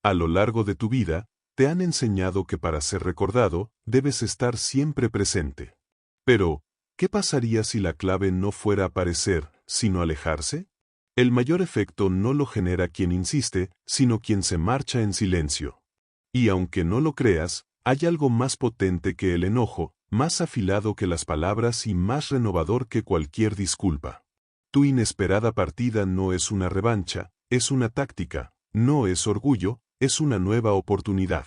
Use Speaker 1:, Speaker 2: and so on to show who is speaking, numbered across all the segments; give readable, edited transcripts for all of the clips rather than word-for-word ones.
Speaker 1: A lo largo de tu vida, te han enseñado que para ser recordado, debes estar siempre presente. Pero, ¿qué pasaría si la clave no fuera aparecer, sino alejarse? El mayor efecto no lo genera quien insiste, sino quien se marcha en silencio. Y aunque no lo creas, hay algo más potente que el enojo, más afilado que las palabras y más renovador que cualquier disculpa. Tu inesperada partida no es una revancha, es una táctica, no es orgullo, es una nueva oportunidad.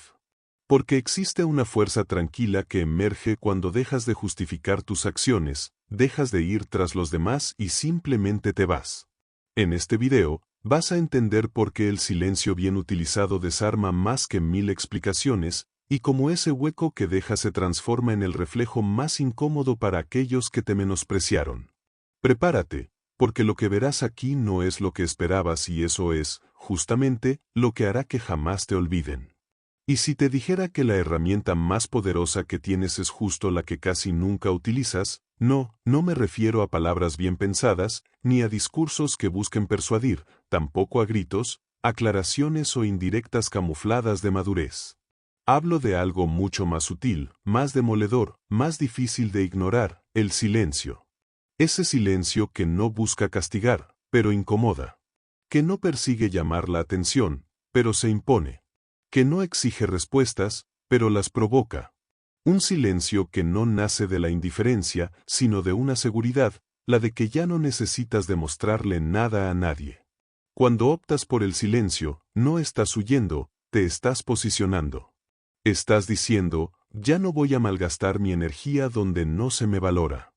Speaker 1: Porque existe una fuerza tranquila que emerge cuando dejas de justificar tus acciones, dejas de ir tras los demás y simplemente te vas. En este video, vas a entender por qué el silencio bien utilizado desarma más que 1000 explicaciones, y cómo ese hueco que deja se transforma en el reflejo más incómodo para aquellos que te menospreciaron. Prepárate, porque lo que verás aquí no es lo que esperabas y eso es, justamente, lo que hará que jamás te olviden. Y si te dijera que la herramienta más poderosa que tienes es justo la que casi nunca utilizas, no me refiero a palabras bien pensadas, ni a discursos que busquen persuadir, tampoco a gritos, aclaraciones o indirectas camufladas de madurez. Hablo de algo mucho más sutil, más demoledor, más difícil de ignorar, el silencio. Ese silencio que no busca castigar, pero incomoda. Que no persigue llamar la atención, pero se impone. Que no exige respuestas, pero las provoca. Un silencio que no nace de la indiferencia, sino de una seguridad, la de que ya no necesitas demostrarle nada a nadie. Cuando optas por el silencio, no estás huyendo, te estás posicionando. Estás diciendo, ya no voy a malgastar mi energía donde no se me valora.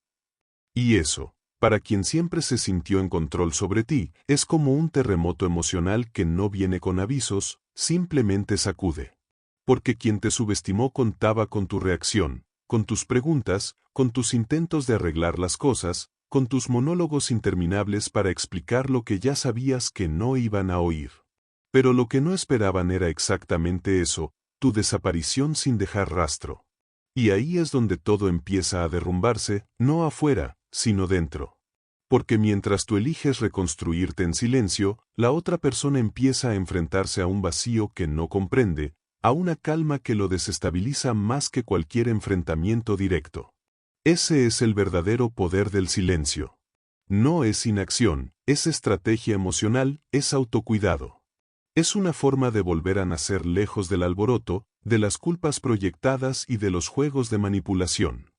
Speaker 1: Y eso, para quien siempre se sintió en control sobre ti, es como un terremoto emocional que no viene con avisos, simplemente sacude. Porque quien te subestimó contaba con tu reacción, con tus preguntas, con tus intentos de arreglar las cosas, con tus monólogos interminables para explicar lo que ya sabías que no iban a oír. Pero lo que no esperaban era exactamente eso, tu desaparición sin dejar rastro. Y ahí es donde todo empieza a derrumbarse, no afuera, sino dentro. Porque mientras tú eliges reconstruirte en silencio, la otra persona empieza a enfrentarse a un vacío que no comprende, a una calma que lo desestabiliza más que cualquier enfrentamiento directo. Ese es el verdadero poder del silencio. No es inacción, es estrategia emocional, es autocuidado. Es una forma de volver a nacer lejos del alboroto, de las culpas proyectadas y de los juegos de manipulación.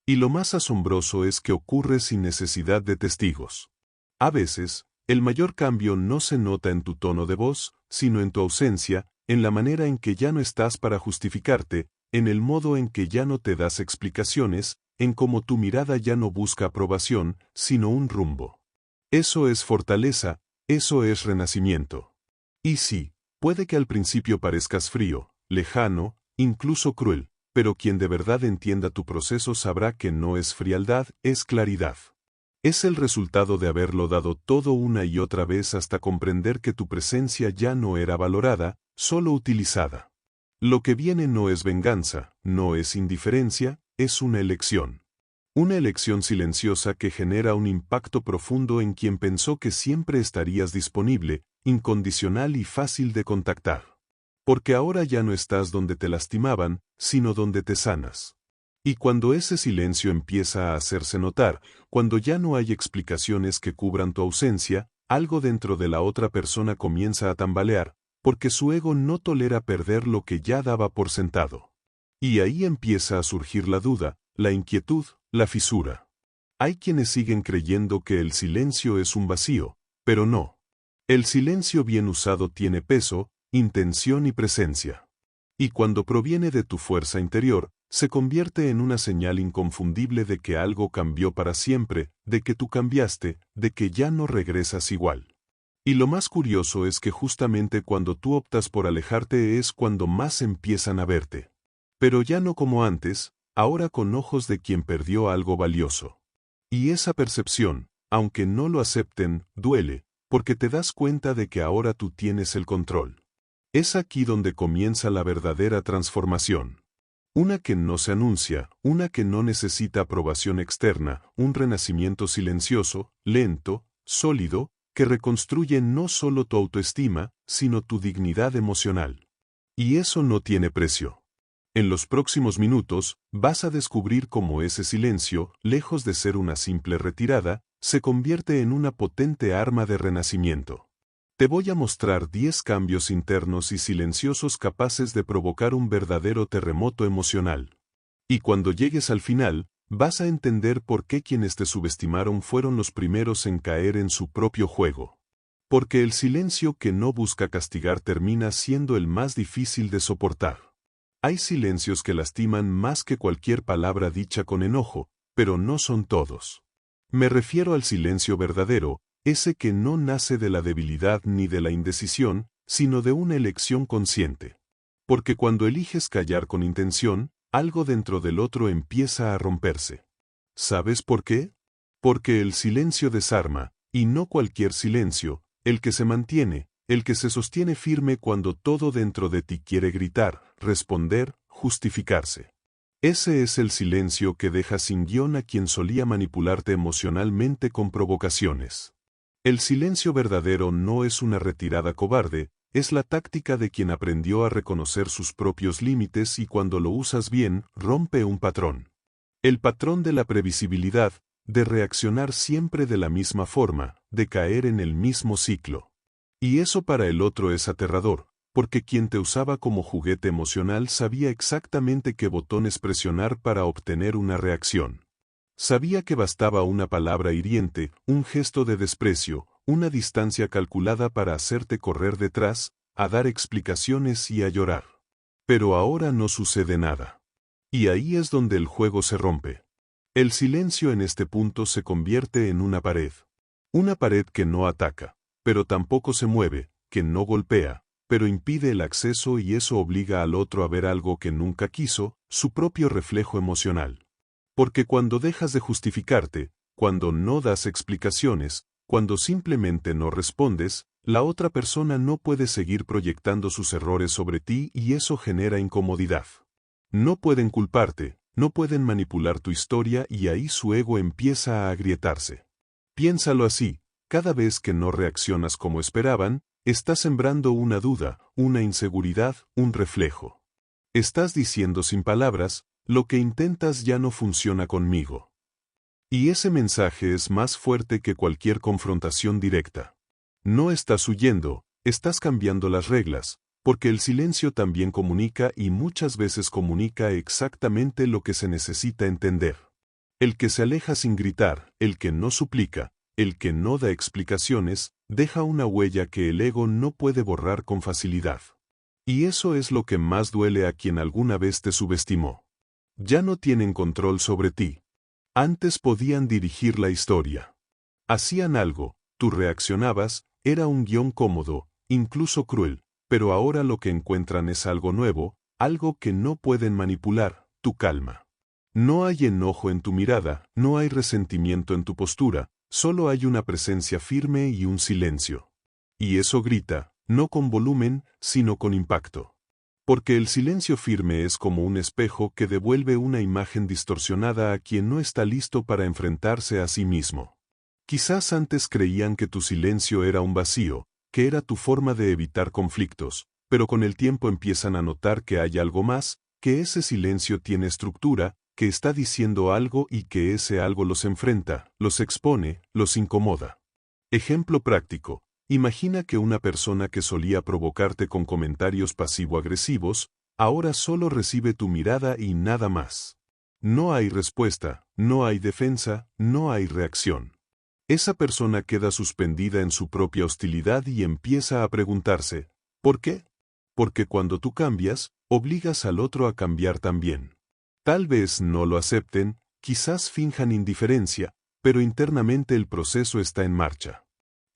Speaker 1: Y lo más asombroso es que ocurre sin necesidad de testigos. A veces, el mayor cambio no se nota en tu tono de voz, sino en tu ausencia, en la manera en que ya no estás para justificarte, en el modo en que ya no te das explicaciones, en cómo tu mirada ya no busca aprobación, sino un rumbo. Eso es fortaleza, eso es renacimiento. Y sí, puede que al principio parezcas frío, lejano, incluso cruel, pero quien de verdad entienda tu proceso sabrá que no es frialdad, es claridad. Es el resultado de haberlo dado todo una y otra vez hasta comprender que tu presencia ya no era valorada, solo utilizada. Lo que viene no es venganza, no es indiferencia, es una elección. Una elección silenciosa que genera un impacto profundo en quien pensó que siempre estarías disponible, incondicional y fácil de contactar. Porque ahora ya no estás donde te lastimaban, sino donde te sanas. Y cuando ese silencio empieza a hacerse notar, cuando ya no hay explicaciones que cubran tu ausencia, algo dentro de la otra persona comienza a tambalear, porque su ego no tolera perder lo que ya daba por sentado. Y ahí empieza a surgir la duda, la inquietud, la fisura. Hay quienes siguen creyendo que el silencio es un vacío, pero no. El silencio bien usado tiene peso, intención y presencia. Y cuando proviene de tu fuerza interior, se convierte en una señal inconfundible de que algo cambió para siempre, de que tú cambiaste, de que ya no regresas igual. Y lo más curioso es que justamente cuando tú optas por alejarte es cuando más empiezan a verte. Pero ya no como antes, ahora con ojos de quien perdió algo valioso. Y esa percepción, aunque no lo acepten, duele, porque te das cuenta de que ahora tú tienes el control. Es aquí donde comienza la verdadera transformación. Una que no se anuncia, una que no necesita aprobación externa, un renacimiento silencioso, lento, sólido, que reconstruye no solo tu autoestima, sino tu dignidad emocional. Y eso no tiene precio. En los próximos minutos, vas a descubrir cómo ese silencio, lejos de ser una simple retirada, se convierte en una potente arma de renacimiento. Te voy a mostrar 10 cambios internos y silenciosos capaces de provocar un verdadero terremoto emocional. Y cuando llegues al final, vas a entender por qué quienes te subestimaron fueron los primeros en caer en su propio juego. Porque el silencio que no busca castigar termina siendo el más difícil de soportar. Hay silencios que lastiman más que cualquier palabra dicha con enojo, pero no son todos. Me refiero al silencio verdadero, ese que no nace de la debilidad ni de la indecisión, sino de una elección consciente. Porque cuando eliges callar con intención, algo dentro del otro empieza a romperse. ¿Sabes por qué? Porque el silencio desarma, y no cualquier silencio, el que se mantiene, el que se sostiene firme cuando todo dentro de ti quiere gritar, responder, justificarse. Ese es el silencio que deja sin guión a quien solía manipularte emocionalmente con provocaciones. El silencio verdadero no es una retirada cobarde, es la táctica de quien aprendió a reconocer sus propios límites y cuando lo usas bien, rompe un patrón. El patrón de la previsibilidad, de reaccionar siempre de la misma forma, de caer en el mismo ciclo. Y eso para el otro es aterrador, porque quien te usaba como juguete emocional sabía exactamente qué botones presionar para obtener una reacción. Sabía que bastaba una palabra hiriente, un gesto de desprecio, una distancia calculada para hacerte correr detrás, a dar explicaciones y a llorar. Pero ahora no sucede nada. Y ahí es donde el juego se rompe. El silencio en este punto se convierte en una pared. Una pared que no ataca, pero tampoco se mueve, que no golpea, pero impide el acceso y eso obliga al otro a ver algo que nunca quiso, su propio reflejo emocional. Porque cuando dejas de justificarte, cuando no das explicaciones, cuando simplemente no respondes, la otra persona no puede seguir proyectando sus errores sobre ti y eso genera incomodidad. No pueden culparte, no pueden manipular tu historia y ahí su ego empieza a agrietarse. Piénsalo así, cada vez que no reaccionas como esperaban, estás sembrando una duda, una inseguridad, un reflejo. Estás diciendo sin palabras, lo que intentas ya no funciona conmigo. Y ese mensaje es más fuerte que cualquier confrontación directa. No estás huyendo, estás cambiando las reglas, porque el silencio también comunica y muchas veces comunica exactamente lo que se necesita entender. El que se aleja sin gritar, el que no suplica, el que no da explicaciones, deja una huella que el ego no puede borrar con facilidad. Y eso es lo que más duele a quien alguna vez te subestimó. Ya no tienen control sobre ti. Antes podían dirigir la historia. Hacían algo, tú reaccionabas, era un guión cómodo, incluso cruel, pero ahora lo que encuentran es algo nuevo, algo que no pueden manipular, tu calma. No hay enojo en tu mirada, no hay resentimiento en tu postura, solo hay una presencia firme y un silencio. Y eso grita, no con volumen, sino con impacto. Porque el silencio firme es como un espejo que devuelve una imagen distorsionada a quien no está listo para enfrentarse a sí mismo. Quizás antes creían que tu silencio era un vacío, que era tu forma de evitar conflictos, pero con el tiempo empiezan a notar que hay algo más, que ese silencio tiene estructura, que está diciendo algo y que ese algo los enfrenta, los expone, los incomoda. Ejemplo práctico. Imagina que una persona que solía provocarte con comentarios pasivo-agresivos, ahora solo recibe tu mirada y nada más. No hay respuesta, no hay defensa, no hay reacción. Esa persona queda suspendida en su propia hostilidad y empieza a preguntarse, ¿por qué? Porque cuando tú cambias, obligas al otro a cambiar también. Tal vez no lo acepten, quizás finjan indiferencia, pero internamente el proceso está en marcha.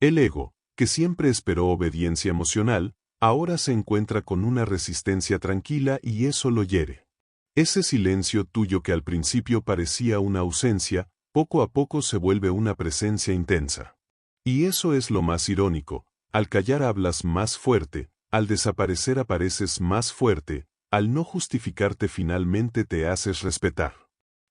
Speaker 1: El ego, que siempre esperó obediencia emocional, ahora se encuentra con una resistencia tranquila y eso lo hiere. Ese silencio tuyo que al principio parecía una ausencia, poco a poco se vuelve una presencia intensa. Y eso es lo más irónico, al callar hablas más fuerte, al desaparecer apareces más fuerte, al no justificarte finalmente te haces respetar.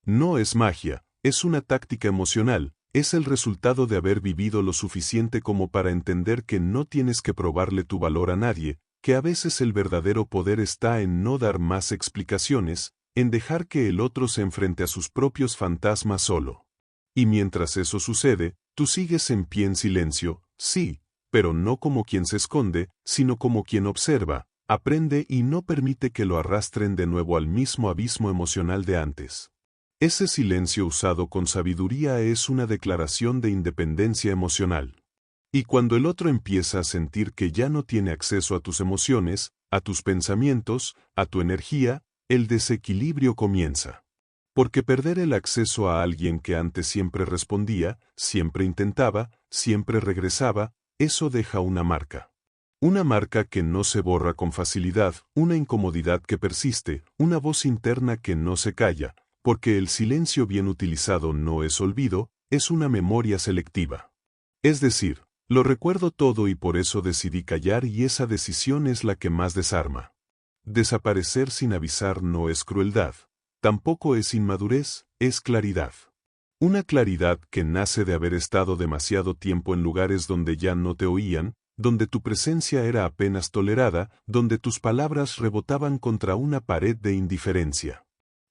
Speaker 1: No es magia, es una táctica emocional. Es el resultado de haber vivido lo suficiente como para entender que no tienes que probarle tu valor a nadie, que a veces el verdadero poder está en no dar más explicaciones, en dejar que el otro se enfrente a sus propios fantasmas solo. Y mientras eso sucede, tú sigues en pie en silencio, sí, pero no como quien se esconde, sino como quien observa, aprende y no permite que lo arrastren de nuevo al mismo abismo emocional de antes. Ese silencio usado con sabiduría es una declaración de independencia emocional. Y cuando el otro empieza a sentir que ya no tiene acceso a tus emociones, a tus pensamientos, a tu energía, el desequilibrio comienza. Porque perder el acceso a alguien que antes siempre respondía, siempre intentaba, siempre regresaba, eso deja una marca. Una marca que no se borra con facilidad, una incomodidad que persiste, una voz interna que no se calla, porque el silencio bien utilizado no es olvido, es una memoria selectiva. Es decir, lo recuerdo todo y por eso decidí callar y esa decisión es la que más desarma. Desaparecer sin avisar no es crueldad, tampoco es inmadurez, es claridad. Una claridad que nace de haber estado demasiado tiempo en lugares donde ya no te oían, donde tu presencia era apenas tolerada, donde tus palabras rebotaban contra una pared de indiferencia.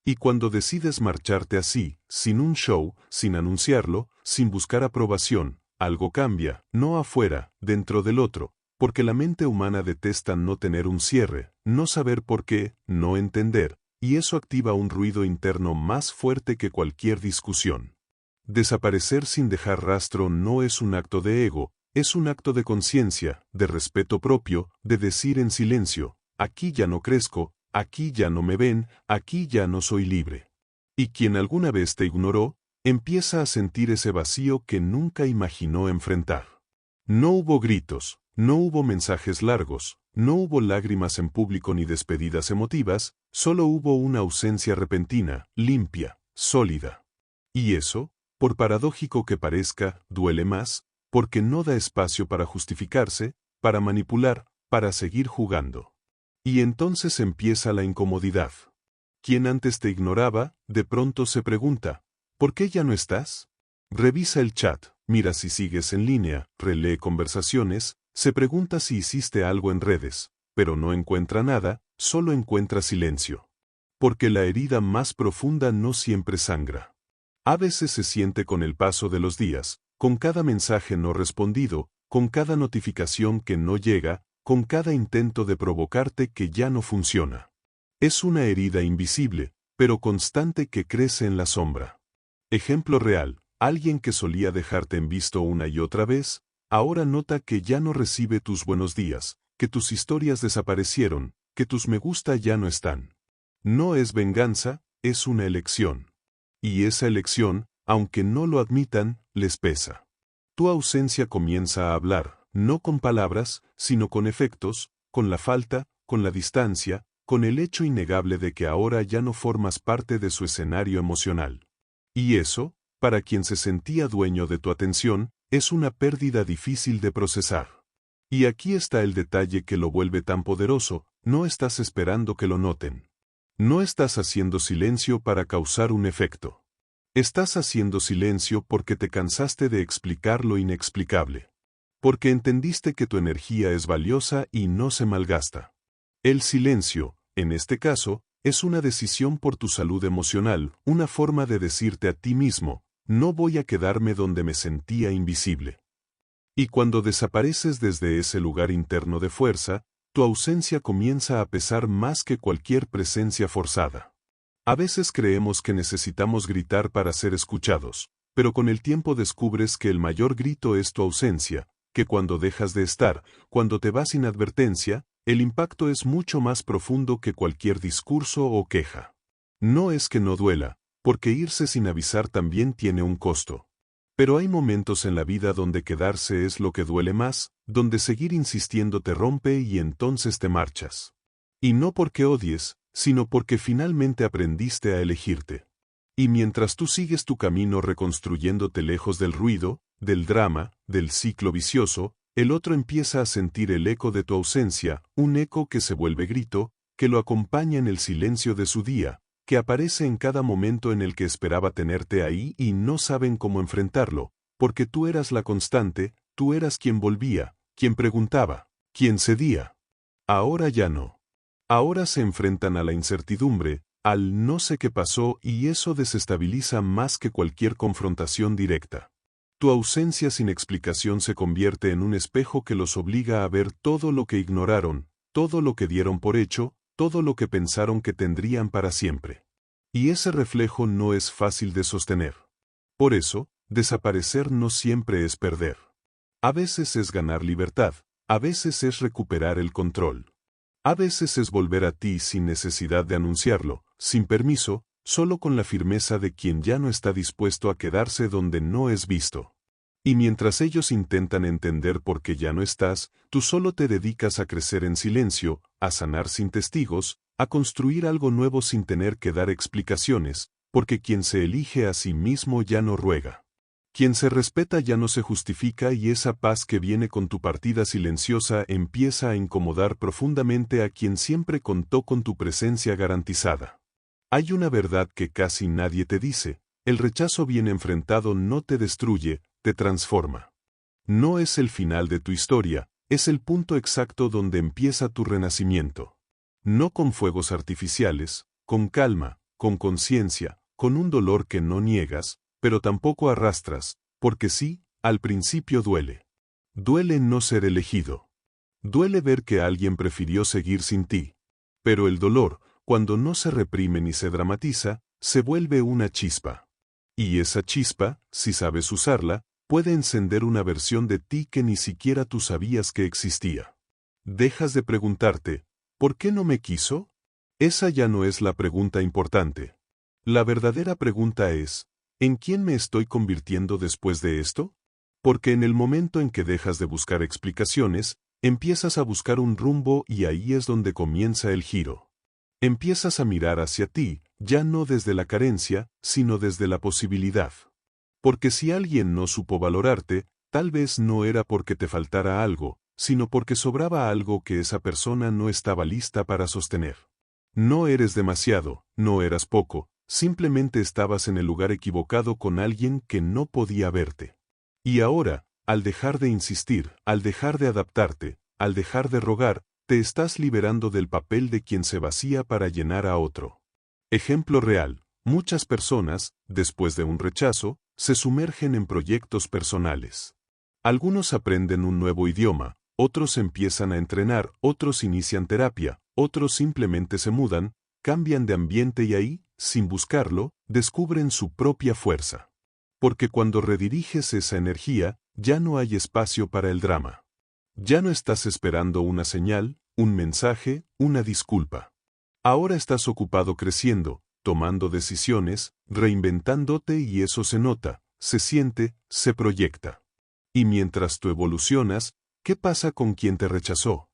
Speaker 1: Y cuando decides marcharte así, sin un show, sin anunciarlo, sin buscar aprobación, algo cambia, no afuera, dentro del otro, porque la mente humana detesta no tener un cierre, no saber por qué, no entender, y eso activa un ruido interno más fuerte que cualquier discusión. Desaparecer sin dejar rastro no es un acto de ego, es un acto de conciencia, de respeto propio, de decir en silencio, aquí ya no crezco, aquí ya no me ven, aquí ya no soy libre. Y quien alguna vez te ignoró, empieza a sentir ese vacío que nunca imaginó enfrentar. No hubo gritos, no hubo mensajes largos, no hubo lágrimas en público ni despedidas emotivas, solo hubo una ausencia repentina, limpia, sólida. Y eso, por paradójico que parezca, duele más, porque no da espacio para justificarse, para manipular, para seguir jugando. Y entonces empieza la incomodidad. Quien antes te ignoraba, de pronto se pregunta, ¿por qué ya no estás? Revisa el chat, mira si sigues en línea, relee conversaciones, se pregunta si hiciste algo en redes, pero no encuentra nada, solo encuentra silencio. Porque la herida más profunda no siempre sangra. A veces se siente con el paso de los días, con cada mensaje no respondido, con cada notificación que no llega, con cada intento de provocarte que ya no funciona. Es una herida invisible, pero constante que crece en la sombra. Ejemplo real, alguien que solía dejarte en visto una y otra vez, ahora nota que ya no recibe tus buenos días, que tus historias desaparecieron, que tus me gusta ya no están. No es venganza, es una elección. Y esa elección, aunque no lo admitan, les pesa. Tu ausencia comienza a hablar, no con palabras, sino con efectos, con la falta, con la distancia, con el hecho innegable de que ahora ya no formas parte de su escenario emocional. Y eso, para quien se sentía dueño de tu atención, es una pérdida difícil de procesar. Y aquí está el detalle que lo vuelve tan poderoso, no estás esperando que lo noten. No estás haciendo silencio para causar un efecto. Estás haciendo silencio porque te cansaste de explicar lo inexplicable. Porque entendiste que tu energía es valiosa y no se malgasta. El silencio, en este caso, es una decisión por tu salud emocional, una forma de decirte a ti mismo, no voy a quedarme donde me sentía invisible. Y cuando desapareces desde ese lugar interno de fuerza, tu ausencia comienza a pesar más que cualquier presencia forzada. A veces creemos que necesitamos gritar para ser escuchados, pero con el tiempo descubres que el mayor grito es tu ausencia, que cuando dejas de estar, cuando te vas sin advertencia, el impacto es mucho más profundo que cualquier discurso o queja. No es que no duela, porque irse sin avisar también tiene un costo. Pero hay momentos en la vida donde quedarse es lo que duele más, donde seguir insistiendo te rompe y entonces te marchas. Y no porque odies, sino porque finalmente aprendiste a elegirte. Y mientras tú sigues tu camino reconstruyéndote lejos del ruido, del drama, del ciclo vicioso, el otro empieza a sentir el eco de tu ausencia, un eco que se vuelve grito, que lo acompaña en el silencio de su día, que aparece en cada momento en el que esperaba tenerte ahí y no saben cómo enfrentarlo, porque tú eras la constante, tú eras quien volvía, quien preguntaba, quien cedía. Ahora ya no. Ahora se enfrentan a la incertidumbre, al no sé qué pasó, y eso desestabiliza más que cualquier confrontación directa. Tu ausencia sin explicación se convierte en un espejo que los obliga a ver todo lo que ignoraron, todo lo que dieron por hecho, todo lo que pensaron que tendrían para siempre. Y ese reflejo no es fácil de sostener. Por eso, desaparecer no siempre es perder. A veces es ganar libertad, a veces es recuperar el control. A veces es volver a ti sin necesidad de anunciarlo, sin permiso, solo con la firmeza de quien ya no está dispuesto a quedarse donde no es visto. Y mientras ellos intentan entender por qué ya no estás, tú solo te dedicas a crecer en silencio, a sanar sin testigos, a construir algo nuevo sin tener que dar explicaciones, porque quien se elige a sí mismo ya no ruega. Quien se respeta ya no se justifica, y esa paz que viene con tu partida silenciosa empieza a incomodar profundamente a quien siempre contó con tu presencia garantizada. Hay una verdad que casi nadie te dice: el rechazo bien enfrentado no te destruye, te transforma. No es el final de tu historia, es el punto exacto donde empieza tu renacimiento. No con fuegos artificiales, con calma, con conciencia, con un dolor que no niegas, pero tampoco arrastras, porque sí, al principio duele. Duele no ser elegido. Duele ver que alguien prefirió seguir sin ti. Pero el dolor, cuando no se reprime ni se dramatiza, se vuelve una chispa. Y esa chispa, si sabes usarla, puede encender una versión de ti que ni siquiera tú sabías que existía. Dejas de preguntarte, ¿por qué no me quiso? Esa ya no es la pregunta importante. La verdadera pregunta es, ¿en quién me estoy convirtiendo después de esto? Porque en el momento en que dejas de buscar explicaciones, empiezas a buscar un rumbo, y ahí es donde comienza el giro. Empiezas a mirar hacia ti, ya no desde la carencia, sino desde la posibilidad. Porque si alguien no supo valorarte, tal vez no era porque te faltara algo, sino porque sobraba algo que esa persona no estaba lista para sostener. No eres demasiado, no eras poco, simplemente estabas en el lugar equivocado con alguien que no podía verte. Y ahora, al dejar de insistir, al dejar de adaptarte, al dejar de rogar, te estás liberando del papel de quien se vacía para llenar a otro. Ejemplo real: muchas personas, después de un rechazo, se sumergen en proyectos personales. Algunos aprenden un nuevo idioma, otros empiezan a entrenar, otros inician terapia, otros simplemente se mudan, cambian de ambiente y ahí, sin buscarlo, descubren su propia fuerza. Porque cuando rediriges esa energía, ya no hay espacio para el drama. Ya no estás esperando una señal, un mensaje, una disculpa. Ahora estás ocupado creciendo, tomando decisiones, reinventándote, y eso se nota, se siente, se proyecta. Y mientras tú evolucionas, ¿qué pasa con quien te rechazó?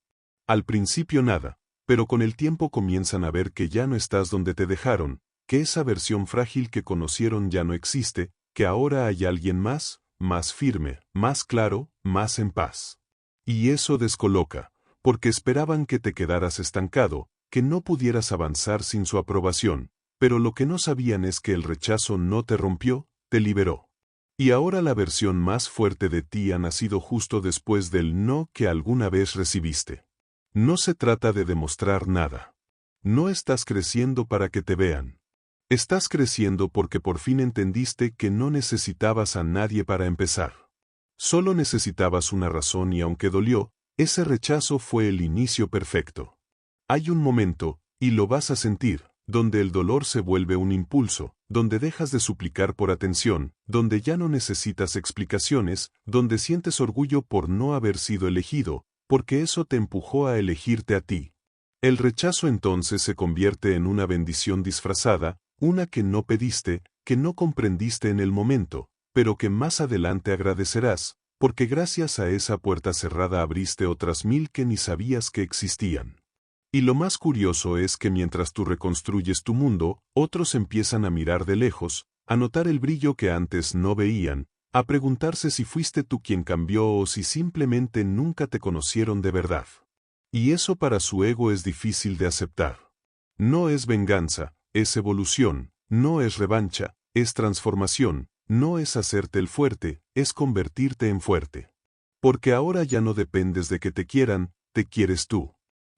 Speaker 1: Al principio nada, pero con el tiempo comienzan a ver que ya no estás donde te dejaron, que esa versión frágil que conocieron ya no existe, que ahora hay alguien más, más firme, más claro, más en paz. Y eso descoloca, porque esperaban que te quedaras estancado, que no pudieras avanzar sin su aprobación, pero lo que no sabían es que el rechazo no te rompió, te liberó. Y ahora la versión más fuerte de ti ha nacido justo después del no que alguna vez recibiste. No se trata de demostrar nada. No estás creciendo para que te vean. Estás creciendo porque por fin entendiste que no necesitabas a nadie para empezar. Solo necesitabas una razón, y aunque dolió, ese rechazo fue el inicio perfecto. Hay un momento, y lo vas a sentir, donde el dolor se vuelve un impulso, donde dejas de suplicar por atención, donde ya no necesitas explicaciones, donde sientes orgullo por no haber sido elegido, porque eso te empujó a elegirte a ti. El rechazo entonces se convierte en una bendición disfrazada, una que no pediste, que no comprendiste en el momento, pero que más adelante agradecerás, porque gracias a esa puerta cerrada abriste otras 1000 que ni sabías que existían. Y lo más curioso es que mientras tú reconstruyes tu mundo, otros empiezan a mirar de lejos, a notar el brillo que antes no veían, a preguntarse si fuiste tú quien cambió o si simplemente nunca te conocieron de verdad. Y eso para su ego es difícil de aceptar. No es venganza, es evolución, no es revancha, es transformación, no es hacerte el fuerte, es convertirte en fuerte. Porque ahora ya no dependes de que te quieran, te quieres tú.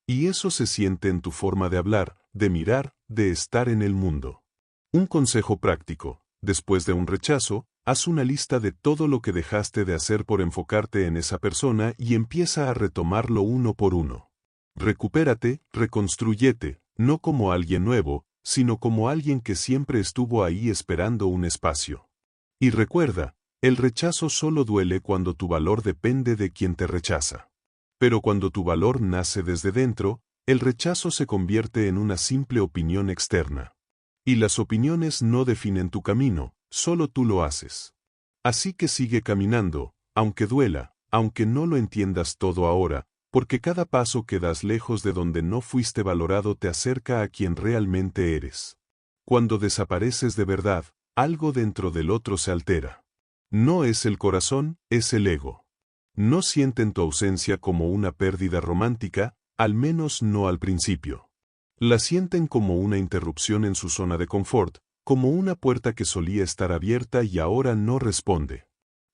Speaker 1: Y eso se siente en tu forma de hablar, de mirar, de estar en el mundo. Un consejo práctico: después de un rechazo, haz una lista de todo lo que dejaste de hacer por enfocarte en esa persona y empieza a retomarlo uno por uno. Recupérate, reconstrúyete, no como alguien nuevo, sino como alguien que siempre estuvo ahí esperando un espacio. Y recuerda, el rechazo solo duele cuando tu valor depende de quien te rechaza. Pero cuando tu valor nace desde dentro, el rechazo se convierte en una simple opinión externa. Y las opiniones no definen tu camino, solo tú lo haces. Así que sigue caminando, aunque duela, aunque no lo entiendas todo ahora, porque cada paso que das lejos de donde no fuiste valorado te acerca a quien realmente eres. Cuando desapareces de verdad, algo dentro del otro se altera. No es el corazón, es el ego. No sienten tu ausencia como una pérdida romántica, al menos no al principio. La sienten como una interrupción en su zona de confort, como una puerta que solía estar abierta y ahora no responde.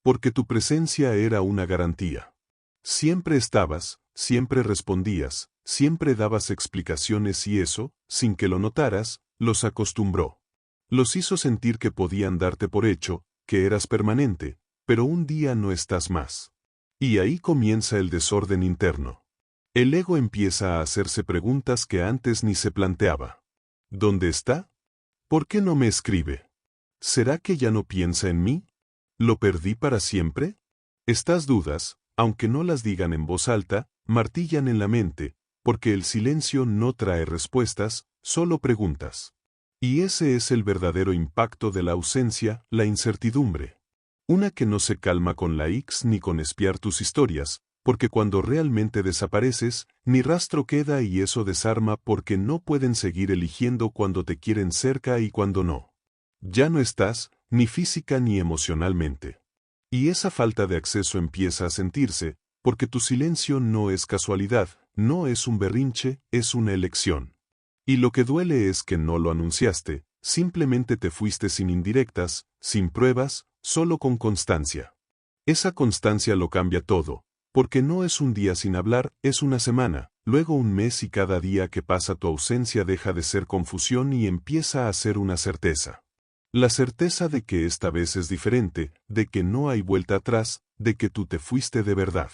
Speaker 1: Porque tu presencia era una garantía. Siempre estabas, siempre respondías, siempre dabas explicaciones y eso, sin que lo notaras, los acostumbró. Los hizo sentir que podían darte por hecho, que eras permanente, pero un día no estás más. Y ahí comienza el desorden interno. El ego empieza a hacerse preguntas que antes ni se planteaba. ¿Dónde está? ¿Por qué no me escribe? ¿Será que ya no piensa en mí? ¿Lo perdí para siempre? Estas dudas, aunque no las digan en voz alta, martillan en la mente, porque el silencio no trae respuestas, solo preguntas. Y ese es el verdadero impacto de la ausencia, la incertidumbre. Una que no se calma con likes ni con espiar tus historias, porque cuando realmente desapareces, ni rastro queda y eso desarma porque no pueden seguir eligiendo cuando te quieren cerca y cuando no. Ya no estás, ni física ni emocionalmente. Y esa falta de acceso empieza a sentirse, porque tu silencio no es casualidad, no es un berrinche, es una elección. Y lo que duele es que no lo anunciaste, simplemente te fuiste sin indirectas, sin pruebas, solo con constancia. Esa constancia lo cambia todo, porque no es un día sin hablar, es una semana, luego un mes y cada día que pasa tu ausencia deja de ser confusión y empieza a ser una certeza. La certeza de que esta vez es diferente, de que no hay vuelta atrás, de que tú te fuiste de verdad.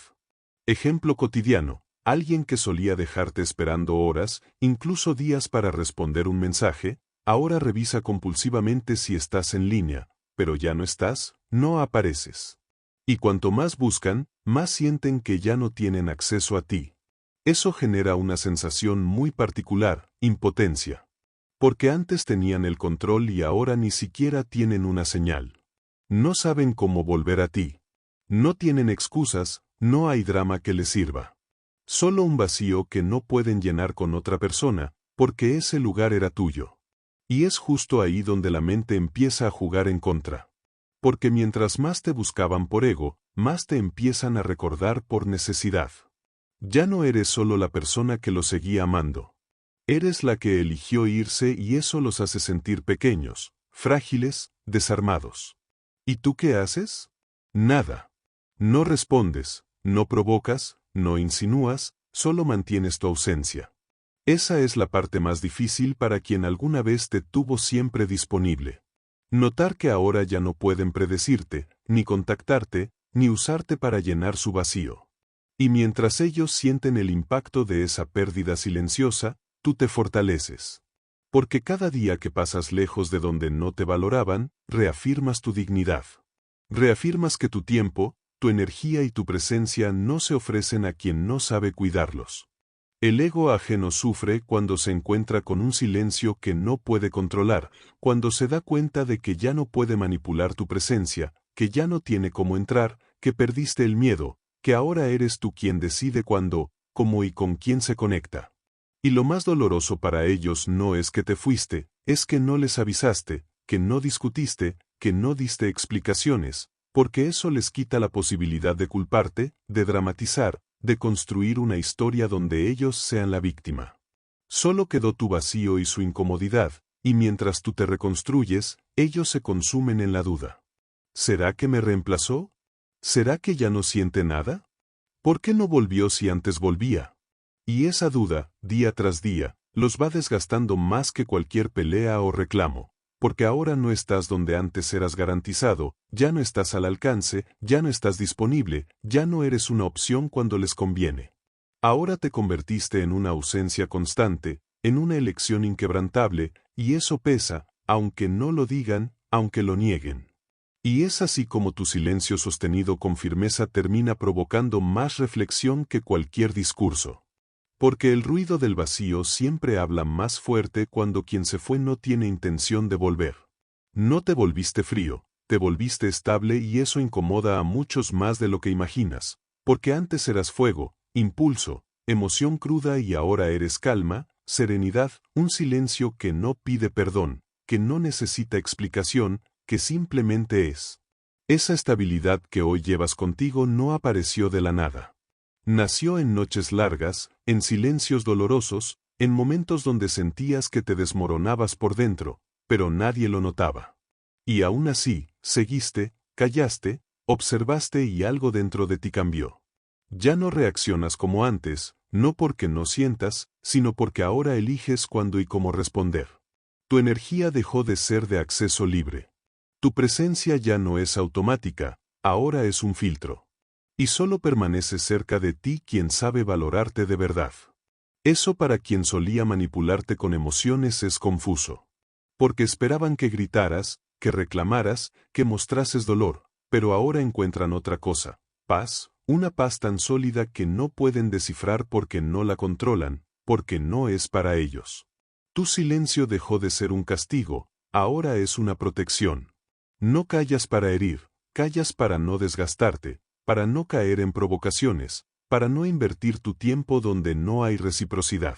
Speaker 1: Ejemplo cotidiano: alguien que solía dejarte esperando horas, incluso días para responder un mensaje, ahora revisa compulsivamente si estás en línea, pero ya no estás, no apareces. Y cuanto más buscan, más sienten que ya no tienen acceso a ti. Eso genera una sensación muy particular, impotencia. Porque antes tenían el control y ahora ni siquiera tienen una señal. No saben cómo volver a ti. No tienen excusas, no hay drama que les sirva. Solo un vacío que no pueden llenar con otra persona, porque ese lugar era tuyo. Y es justo ahí donde la mente empieza a jugar en contra. Porque mientras más te buscaban por ego, más te empiezan a recordar por necesidad. Ya no eres solo la persona que lo seguía amando. Eres la que eligió irse y eso los hace sentir pequeños, frágiles, desarmados. ¿Y tú qué haces? Nada. No respondes, no provocas, no insinúas, solo mantienes tu ausencia. Esa es la parte más difícil para quien alguna vez te tuvo siempre disponible. Notar que ahora ya no pueden predecirte, ni contactarte, ni usarte para llenar su vacío. Y mientras ellos sienten el impacto de esa pérdida silenciosa, tú te fortaleces. Porque cada día que pasas lejos de donde no te valoraban, reafirmas tu dignidad. Reafirmas que tu tiempo, tu energía y tu presencia no se ofrecen a quien no sabe cuidarlos. El ego ajeno sufre cuando se encuentra con un silencio que no puede controlar, cuando se da cuenta de que ya no puede manipular tu presencia, que ya no tiene cómo entrar, que perdiste el miedo, que ahora eres tú quien decide cuándo, cómo y con quién se conecta. Y lo más doloroso para ellos no es que te fuiste, es que no les avisaste, que no discutiste, que no diste explicaciones, porque eso les quita la posibilidad de culparte, de dramatizar, de construir una historia donde ellos sean la víctima. Solo quedó tu vacío y su incomodidad, y mientras tú te reconstruyes, ellos se consumen en la duda. ¿Será que me reemplazó? ¿Será que ya no siente nada? ¿Por qué no volvió si antes volvía? Y esa duda, día tras día, los va desgastando más que cualquier pelea o reclamo, porque ahora no estás donde antes eras garantizado, ya no estás al alcance, ya no estás disponible, ya no eres una opción cuando les conviene. Ahora te convertiste en una ausencia constante, en una elección inquebrantable, y eso pesa, aunque no lo digan, aunque lo nieguen. Y es así como tu silencio sostenido con firmeza termina provocando más reflexión que cualquier discurso. Porque el ruido del vacío siempre habla más fuerte cuando quien se fue no tiene intención de volver. No te volviste frío, te volviste estable y eso incomoda a muchos más de lo que imaginas, porque antes eras fuego, impulso, emoción cruda y ahora eres calma, serenidad, un silencio que no pide perdón, que no necesita explicación, que simplemente es. Esa estabilidad que hoy llevas contigo no apareció de la nada. Nació en noches largas, en silencios dolorosos, en momentos donde sentías que te desmoronabas por dentro, pero nadie lo notaba. Y aún así, seguiste, callaste, observaste y algo dentro de ti cambió. Ya no reaccionas como antes, no porque no sientas, sino porque ahora eliges cuándo y cómo responder. Tu energía dejó de ser de acceso libre. Tu presencia ya no es automática, ahora es un filtro. Y solo permanece cerca de ti quien sabe valorarte de verdad. Eso para quien solía manipularte con emociones es confuso. Porque esperaban que gritaras, que reclamaras, que mostrases dolor, pero ahora encuentran otra cosa, paz, una paz tan sólida que no pueden descifrar porque no la controlan, porque no es para ellos. Tu silencio dejó de ser un castigo, ahora es una protección. No callas para herir, callas para no desgastarte, para no caer en provocaciones, para no invertir tu tiempo donde no hay reciprocidad.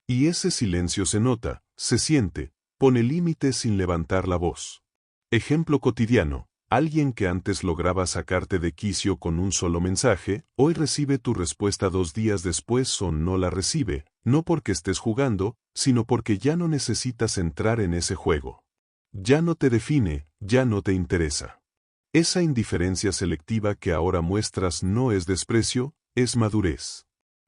Speaker 1: Y ese silencio se nota, se siente, pone límites sin levantar la voz. Ejemplo cotidiano, alguien que antes lograba sacarte de quicio con un solo mensaje, hoy recibe tu respuesta 2 días después o no la recibe, no porque estés jugando, sino porque ya no necesitas entrar en ese juego. Ya no te define, ya no te interesa. Esa indiferencia selectiva que ahora muestras no es desprecio, es madurez.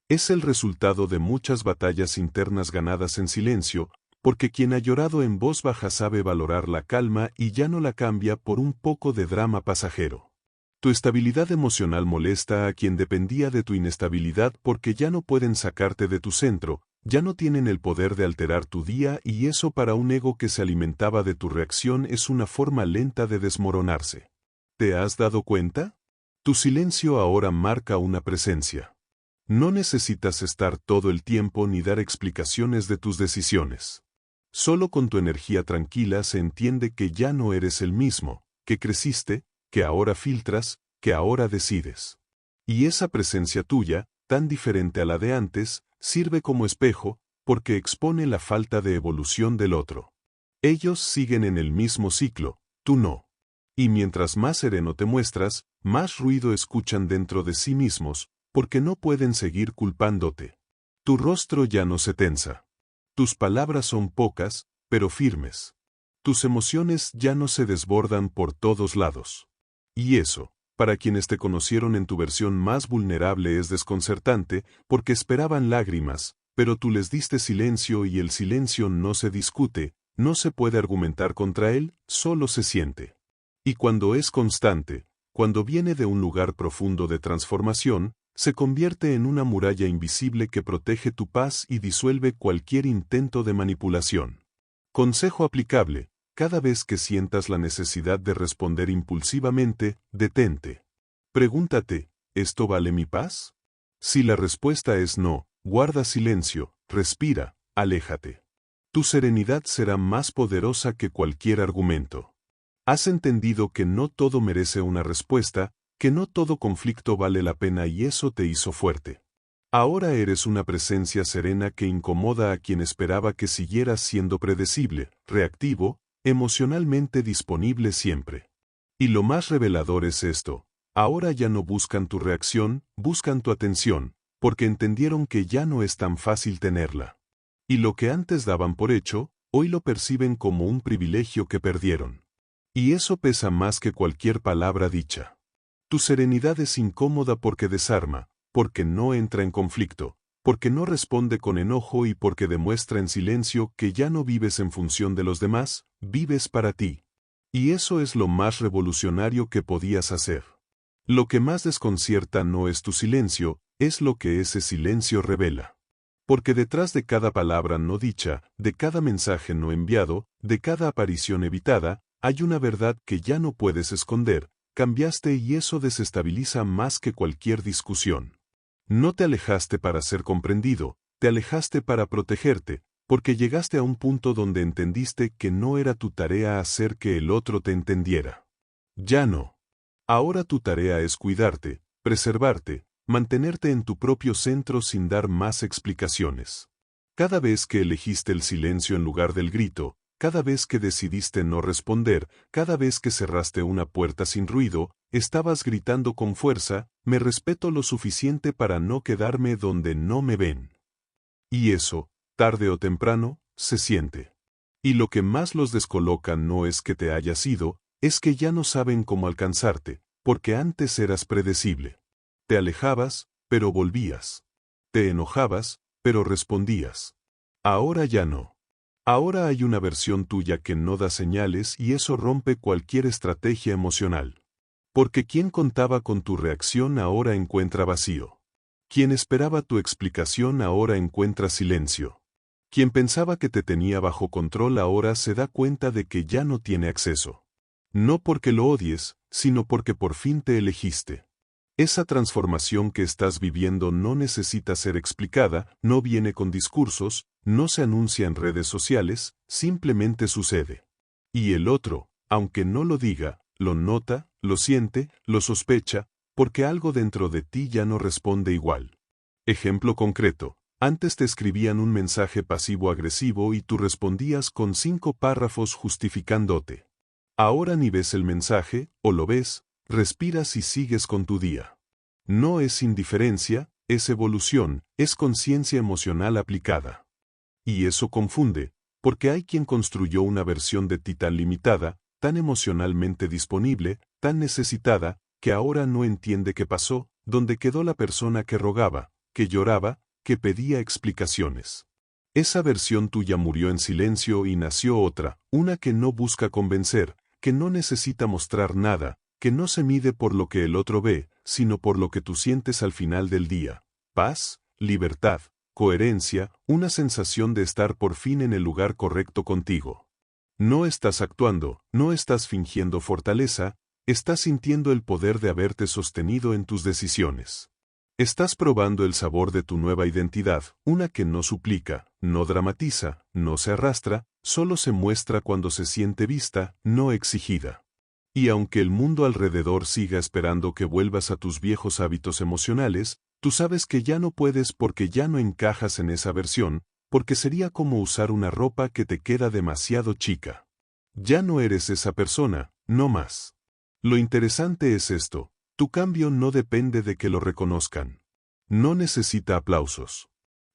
Speaker 1: Es el resultado de muchas batallas internas ganadas en silencio, porque quien ha llorado en voz baja sabe valorar la calma y ya no la cambia por un poco de drama pasajero. Tu estabilidad emocional molesta a quien dependía de tu inestabilidad porque ya no pueden sacarte de tu centro, ya no tienen el poder de alterar tu día y eso para un ego que se alimentaba de tu reacción es una forma lenta de desmoronarse. ¿Te has dado cuenta? Tu silencio ahora marca una presencia. No necesitas estar todo el tiempo ni dar explicaciones de tus decisiones. Solo con tu energía tranquila se entiende que ya no eres el mismo, que creciste, que ahora filtras, que ahora decides. Y esa presencia tuya, tan diferente a la de antes, sirve como espejo, porque expone la falta de evolución del otro. Ellos siguen en el mismo ciclo, tú no. Y mientras más sereno te muestras, más ruido escuchan dentro de sí mismos, porque no pueden seguir culpándote. Tu rostro ya no se tensa. Tus palabras son pocas, pero firmes. Tus emociones ya no se desbordan por todos lados. Y eso, para quienes te conocieron en tu versión más vulnerable es desconcertante, porque esperaban lágrimas, pero tú les diste silencio y el silencio no se discute, no se puede argumentar contra él, solo se siente. Y cuando es constante, cuando viene de un lugar profundo de transformación, se convierte en una muralla invisible que protege tu paz y disuelve cualquier intento de manipulación. Consejo aplicable: cada vez que sientas la necesidad de responder impulsivamente, detente. Pregúntate, ¿esto vale mi paz? Si la respuesta es no, guarda silencio, respira, aléjate. Tu serenidad será más poderosa que cualquier argumento. Has entendido que no todo merece una respuesta, que no todo conflicto vale la pena y eso te hizo fuerte. Ahora eres una presencia serena que incomoda a quien esperaba que siguieras siendo predecible, reactivo, emocionalmente disponible siempre. Y lo más revelador es esto: ahora ya no buscan tu reacción, buscan tu atención, porque entendieron que ya no es tan fácil tenerla. Y lo que antes daban por hecho, hoy lo perciben como un privilegio que perdieron. Y eso pesa más que cualquier palabra dicha. Tu serenidad es incómoda porque desarma, porque no entra en conflicto, porque no responde con enojo y porque demuestra en silencio que ya no vives en función de los demás, vives para ti. Y eso es lo más revolucionario que podías hacer. Lo que más desconcierta no es tu silencio, es lo que ese silencio revela. Porque detrás de cada palabra no dicha, de cada mensaje no enviado, de cada aparición evitada, hay una verdad que ya no puedes esconder. Cambiaste y eso desestabiliza más que cualquier discusión. No te alejaste para ser comprendido, te alejaste para protegerte, porque llegaste a un punto donde entendiste que no era tu tarea hacer que el otro te entendiera. Ya no. Ahora tu tarea es cuidarte, preservarte, mantenerte en tu propio centro sin dar más explicaciones. Cada vez que elegiste el silencio en lugar del grito, cada vez que decidiste no responder, cada vez que cerraste una puerta sin ruido, estabas gritando con fuerza, me respeto lo suficiente para no quedarme donde no me ven. Y eso, tarde o temprano, se siente. Y lo que más los descoloca no es que te hayas ido, es que ya no saben cómo alcanzarte, porque antes eras predecible. Te alejabas, pero volvías. Te enojabas, pero respondías. Ahora ya no. Ahora hay una versión tuya que no da señales y eso rompe cualquier estrategia emocional. Porque quien contaba con tu reacción ahora encuentra vacío. Quien esperaba tu explicación ahora encuentra silencio. Quien pensaba que te tenía bajo control ahora se da cuenta de que ya no tiene acceso. No porque lo odies, sino porque por fin te elegiste. Esa transformación que estás viviendo no necesita ser explicada, no viene con discursos, no se anuncia en redes sociales, simplemente sucede. Y el otro, aunque no lo diga, lo nota, lo siente, lo sospecha, porque algo dentro de ti ya no responde igual. Ejemplo concreto. Antes te escribían un mensaje pasivo-agresivo y tú respondías con 5 párrafos justificándote. Ahora ni ves el mensaje, o lo ves, respiras y sigues con tu día. No es indiferencia, es evolución, es conciencia emocional aplicada. Y eso confunde, porque hay quien construyó una versión de ti tan limitada, tan emocionalmente disponible, tan necesitada, que ahora no entiende qué pasó, dónde quedó la persona que rogaba, que lloraba, que pedía explicaciones. Esa versión tuya murió en silencio y nació otra, una que no busca convencer, que no necesita mostrar nada, que no se mide por lo que el otro ve, sino por lo que tú sientes al final del día. Paz, libertad, coherencia, una sensación de estar por fin en el lugar correcto contigo. No estás actuando, no estás fingiendo fortaleza, estás sintiendo el poder de haberte sostenido en tus decisiones. Estás probando el sabor de tu nueva identidad, una que no suplica, no dramatiza, no se arrastra, solo se muestra cuando se siente vista, no exigida. Y aunque el mundo alrededor siga esperando que vuelvas a tus viejos hábitos emocionales, tú sabes que ya no puedes porque ya no encajas en esa versión, porque sería como usar una ropa que te queda demasiado chica. Ya no eres esa persona, no más. Lo interesante es esto. Tu cambio no depende de que lo reconozcan. No necesita aplausos.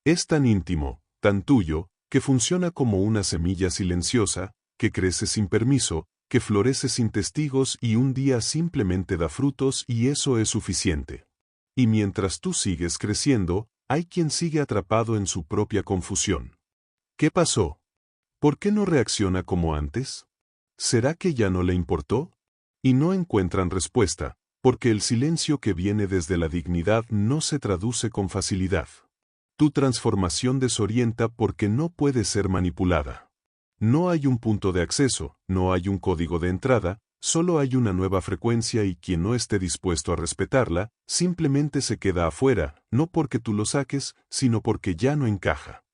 Speaker 1: Es tan íntimo, tan tuyo, que funciona como una semilla silenciosa, que crece sin permiso, que florece sin testigos y un día simplemente da frutos y eso es suficiente. Y mientras tú sigues creciendo, hay quien sigue atrapado en su propia confusión. ¿Qué pasó? ¿Por qué no reacciona como antes? ¿Será que ya no le importó? Y no encuentran respuesta. Porque el silencio que viene desde la dignidad no se traduce con facilidad. Tu transformación desorienta porque no puede ser manipulada. No hay un punto de acceso, no hay un código de entrada, solo hay una nueva frecuencia y quien no esté dispuesto a respetarla, simplemente se queda afuera, no porque tú lo saques, sino porque ya no encaja.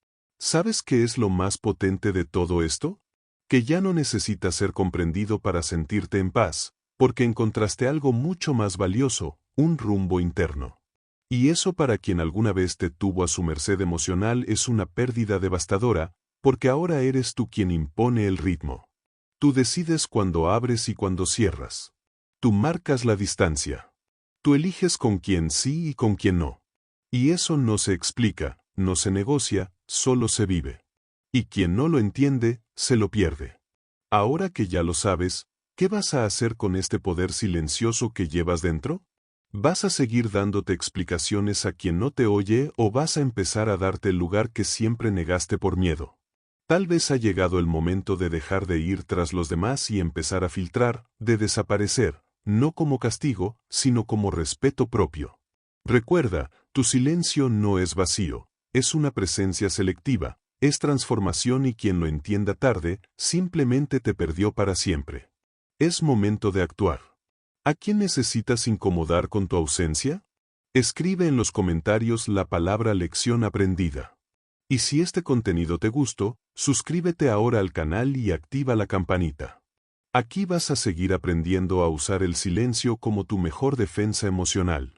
Speaker 1: ¿Sabes qué es lo más potente de todo esto? Que ya no necesitas ser comprendido para sentirte en paz. Porque encontraste algo mucho más valioso, un rumbo interno. Y eso para quien alguna vez te tuvo a su merced emocional es una pérdida devastadora, porque ahora eres tú quien impone el ritmo. Tú decides cuándo abres y cuándo cierras. Tú marcas la distancia. Tú eliges con quién sí y con quién no. Y eso no se explica, no se negocia, solo se vive. Y quien no lo entiende, se lo pierde. Ahora que ya lo sabes, ¿qué vas a hacer con este poder silencioso que llevas dentro? ¿Vas a seguir dándote explicaciones a quien no te oye o vas a empezar a darte el lugar que siempre negaste por miedo? Tal vez ha llegado el momento de dejar de ir tras los demás y empezar a filtrar, de desaparecer, no como castigo, sino como respeto propio. Recuerda, tu silencio no es vacío, es una presencia selectiva, es transformación y quien lo entienda tarde, simplemente te perdió para siempre. Es momento de actuar. ¿A quién necesitas incomodar con tu ausencia? Escribe en los comentarios la palabra lección aprendida. Y si este contenido te gustó, suscríbete ahora al canal y activa la campanita. Aquí vas a seguir aprendiendo a usar el silencio como tu mejor defensa emocional.